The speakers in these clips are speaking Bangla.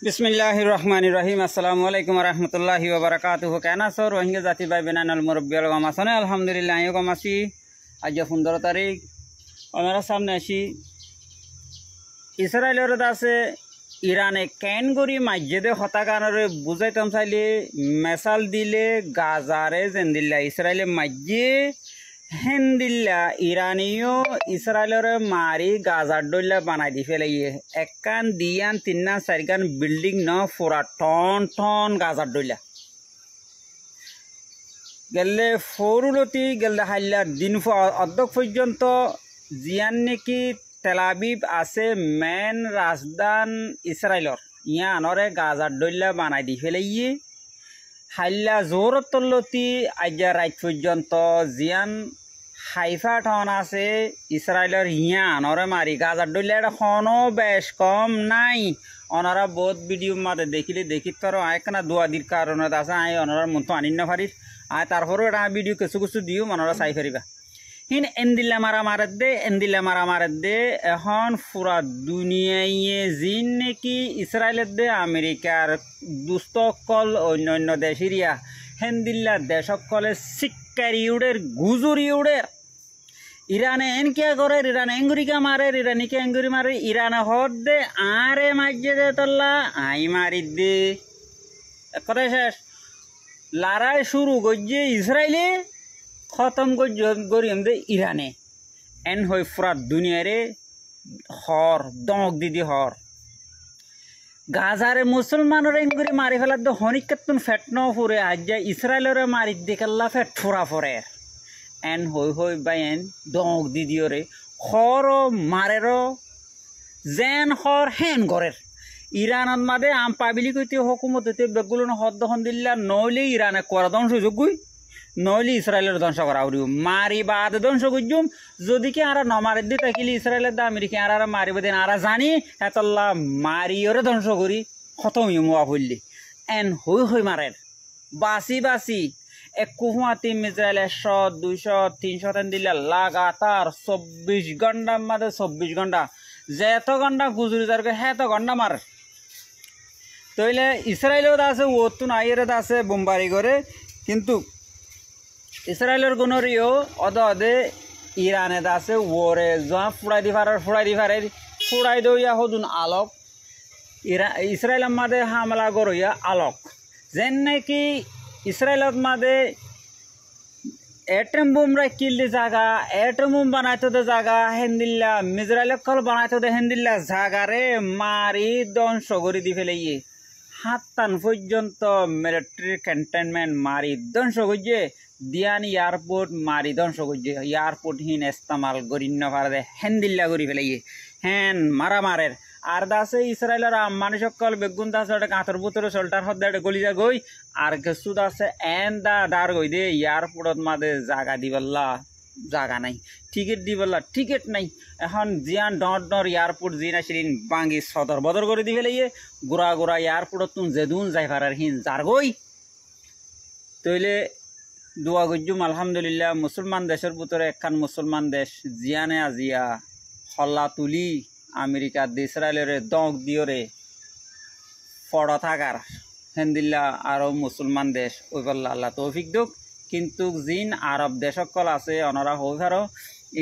बिस्मिल्लाहिर रहमानिर रहीम अस्सलामु अलैकुम वरहमतुल्लाहि वबरकातुहु केना सो रोहिंग्या जाति भाई बेनानल मुरब्बियल गमासने अल्हम्दुलिल्लाह यो गमासी आज 15 तारीख हमारा सामने आसी इस्राएलेर दासे इराने कैन गरी मस्जिदे हत्याकांडरे बुझाइताम चाइले मेसाल दिले गाजारे जेंदिल्ला इस्राएले मस्जिद हेंदिल्ला इरानियो इस्राएलेर मारी गाजार डोल्ला बनाई दी फेलाइए एकान दियान तिन्ना चारिकान बिल्डिंग न फोरा टन टन गाजार डोल्ला गेले फोरुलती गेले हाल्ला दिन अर्धक पर्यन्त जियान नेकी तेलाबिब आसे मेन राजधान इस्राएलर इया आनरे गाजार डोल्ला बनाई दी फेलाइए हाल्ला जोर तल्लती आज रात पर्यन्त जियान हाइफा टाउन आसे इस्राएलर इया आनरे मारी गाजार डोल्ला एखनो बेश कम नाई अनारा बहुत भिडियो माते देखिले देखित पारो आयकना दुआ दिर कारणे आसे आय अनारा मन तो आनिन ना पारिर आय तारपरो एटा भिडियो किछु किछु दियो अनारा चाइ पारिबा हिन एंदिल्ला मारा दे এখন পুরা দুনিয়ায় জিন নেকি ইসরায়েলের দে আমেরিকার দুষ্টকল অন্যান্য দেশিয়া হেন্দিল্লা দেশকলে শিকারিউডের গুজুরিউডের ইরানে এন কে করে ইরান এঙ্গুরিকা মারে ইরানিকে এঙ্গুরি মারে ইরানে হদ দে আরে মাঝে দে তল্লা আই মারি দে করে শেষ লড়াই শুরু গজ্জে ইসরায়েলে खत्म करिम दे इराने एन हो पूरा दुनिया रे हर दमक दीदी हर गाजारे मुसलमान एनगरी मारि फेला दो हनिक तुम फेट न फुरे आज इस्राएल रे मारि देकल्ला फेट फुरा फुरे एन हो बायन दमक दीदी रे हर मारेरो जेन हर हेन करे इरान मादे आम पाबिली कइते हुकुमत ते बेगुलन हद दहन दिल्ला नइले इराने करा दन सुযোগ नइले इस्राएलेर ध्वंस करा उड़ियो मारी बाद ध्वंस गुजुम যদি কি আরা নমারে দি তাকিলি ইসরায়েলের দা আমেরিকা আরা মারিব দেন আরা জানি এতল্লা মারিওরে ধ্বংস করি খতম ইমুয়া হইলি এন হই মারের বাসি একুমাতি ইসরায়েল 100 200 300 তেন দিলা লাগাতার 24 ঘন্টার মধ্যে 24 ঘন্টা যেত ঘন্টা গুজরি যারকে হেত ঘন্টা মার তইলে ইসরায়েলের আছে ওতুন আইরে আছে বোমবারি করে কিন্তু इस्राएलर गुनरियो अदे इराने दासे वोरे जहाँ फुड़ाई दी फुड़ाई दो या होदुन आलोक इस्राएल मादे हमला करो या आलोक जेन्ने की इस्राएल मादे एटम बम रा किल्ली जागा एटम बम बनाते दे जागा हेंदिल्ला मिजराइल कल बनाते दे हेंदिल्ला जागा रे मारी ध्वंस करि दी फेलाइए हातान पर्यन्त मिलिटारी कैंटनमेंट मारी ध्वंस करिए दियान एयरपोर्ट मारी ध्वंस करिए एयरपोर्ट हिन इस्तेमाल करिन पारे हेंदिल्ला करि फेलाइए हेन मारा मारेर आर दासे इस्राएलेर मानुष सकल बेगुन दासे कातर बुतरे सोल्टार हद्दे गलिजा गई आर केसु दासे एन दार गई दे एयरपोर्ट मादे जागा दिबल्ला जागा नहीं टिकेट दिबल्ला टिकेट नहीं এখন জিয়ান ডর এয়ারপোর্ট জিনা শিরিন বাঙ্গি সদর বদর করে দি ফেলাইয়ে গোড়া এয়ারপোর্ট তুন যেদুন যাই পারার হিন যার গই তইলে দোয়া গজ্জুম আলহামদুলিল্লাহ মুসলমান দেশের ভিতরে একখান মুসলমান দেশ জিয়ানে আজিয়া হল্লা তুলি আমেরিকা ইসরায়েলের দক দিওরে ফড়া থাকার হেন্দিল্লা আরো মুসলমান দেশ ওইপাল্লা আল্লাহ তৌফিক দুক কিন্তু জিন আরব দেশকল আছে অনরা হইভারো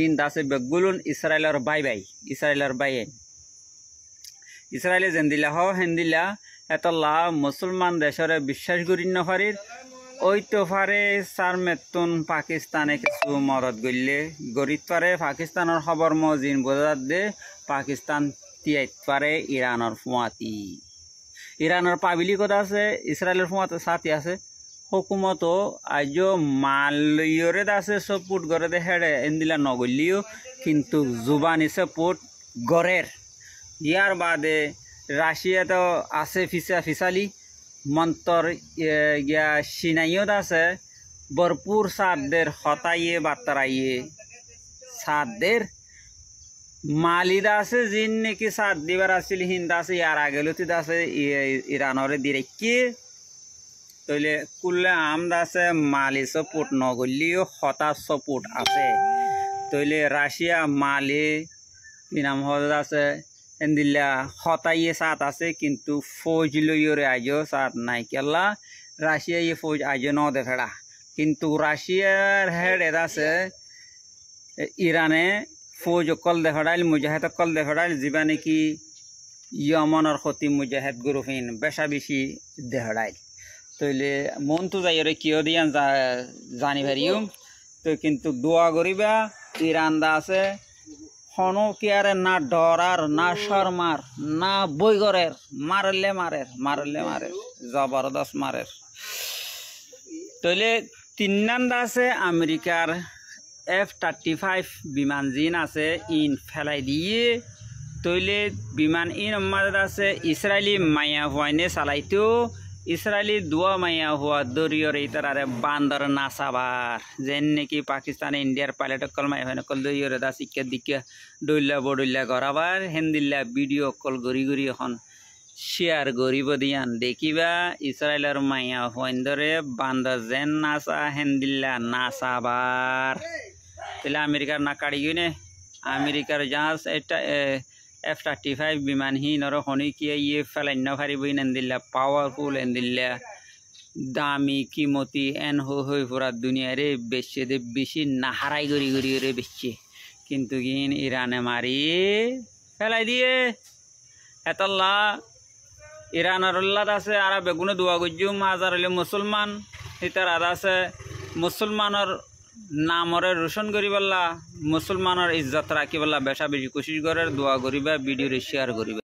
ইন দাসে বেগুলুন ইসরায়েলের বাই ইসরায়েলে জেন্দিল্লা হ হেন্দিল্লা এতল্লা মুসলমান দেশরে বিশ্বাস করি নফারির ওই তো পারে সারমেতুন পাকিস্তানে কিছু মদত গইলে গরিত পারে পাকিস্তানের খবর মজিন বোঝাত দে পাকিস্তান তিয়াইত পারে ইরানের ফুয়াতি ইরানের পাবিলি কথা আছে ইসরায়েলের ফুয়াতে সাথী আছে হুকুমত আজ মালয়রে দাসে সপুট করে দে হেড়ে এন্দিলা নগলিও কিন্তু জুবানি সপুট গরের ইয়ার বাদে রাশিয়া তো আছে ফিসালি মন্তর ইয়া সিনাইও দাসে ভরপুর সাদদের হতাইয়ে বার্তারাইয়ে সাদদের মালি দাসে জিন নাকি সাদ দিবার আসিল হিন দাসে ইয়ার আগেলতি দাসে ইরানরে দিরেকি তইলে কুল্লে আম দাসে মালি সপুট নগলিও হতা সপুট আছে তইলে রাশিয়া মালি কি নাম হদ আছে এন্দিল্লা হতাইয়ে সাত আছে কিন্তু ফৌজ লইরে আজও সাত নাই কেলা রাশিয়া ইয়ে ফৌজ আজও ন দেখেড়া কিন্তু রাশিয়ার হেড এদ আছে ইরানে ফৌজ অকল দেখেড়াইল মুজাহিদ অকল দেখেড়াইল যিবা নাকি ইয়মনের ক্ষতি মুজাহিদ গুরুফিন বেশা বেশি দেখেড়াইল তইলে মন তো যাই কিয় দিয়ান জানি পারিও তো কিন্তু দোয়া করিবা ইরান দা আছে হনো কি আরে না ডরার না শর্মার না বইগরের মারলে মারের জবরদস্ত মারের তইলে তিন নান্দা আছে আমেরিকার F-35 বিমান জিন আছে ইন ফেলাই দিয়ে তইলে বিমান ইন আমাদের আছে ইসরায়েলি মায়া হওয়াইনে চালাইতো ইসরায়েলি দোয়া মায়া হওয়া দরিয়র ইতারে বান্দর নাচাবার যেন নাকি পাকিস্তান ইন্ডিয়ার পাইলট অকল মায়া হয় অকল দরিয়রে দা শিক্ষা দিকে ডইল্লা বডইল্লা গড়াবার হেন্দিল্লা ভিডিও অকল গড়ি গড়ি এখন শেয়ার গরিব দিয়ান দেখিবা ইসরায়েলের মায়া হইন্দরে বান্দর যেন নাচা হেন্দিল্লা নাচাবার তাহলে আমেরিকার না কাড়ি গিয়ে আমেরিকার জাহাজ এটা F-35 বিমান হিনর হনি কিয়ে ইয়ে ফেলাইন্য ফারিব এন্দিল্লা পাওয়ারফুল এন্দিল্লা দামি কিমতি এন হই পুরা দুনিয়ারে বেশি দে বেশি নাহারাই গড়ি গড়ি রে বেশি কিন্তু গিন ইরানে মারি ফেলাই দিয়ে এতল্লা ইরানের উল্লাদ আছে আর বেগুনে দোয়া গুজুম হাজার হলে মুসলমান ইতার আদা আছে মুসলমানের নামরে রোশন করিবল্লা মুসলমানের ইজ্জত রাখিবল্লা বেশা বেশি কোশিশ করে দোয়া করিবা ভিডিও শেয়ার করিবা।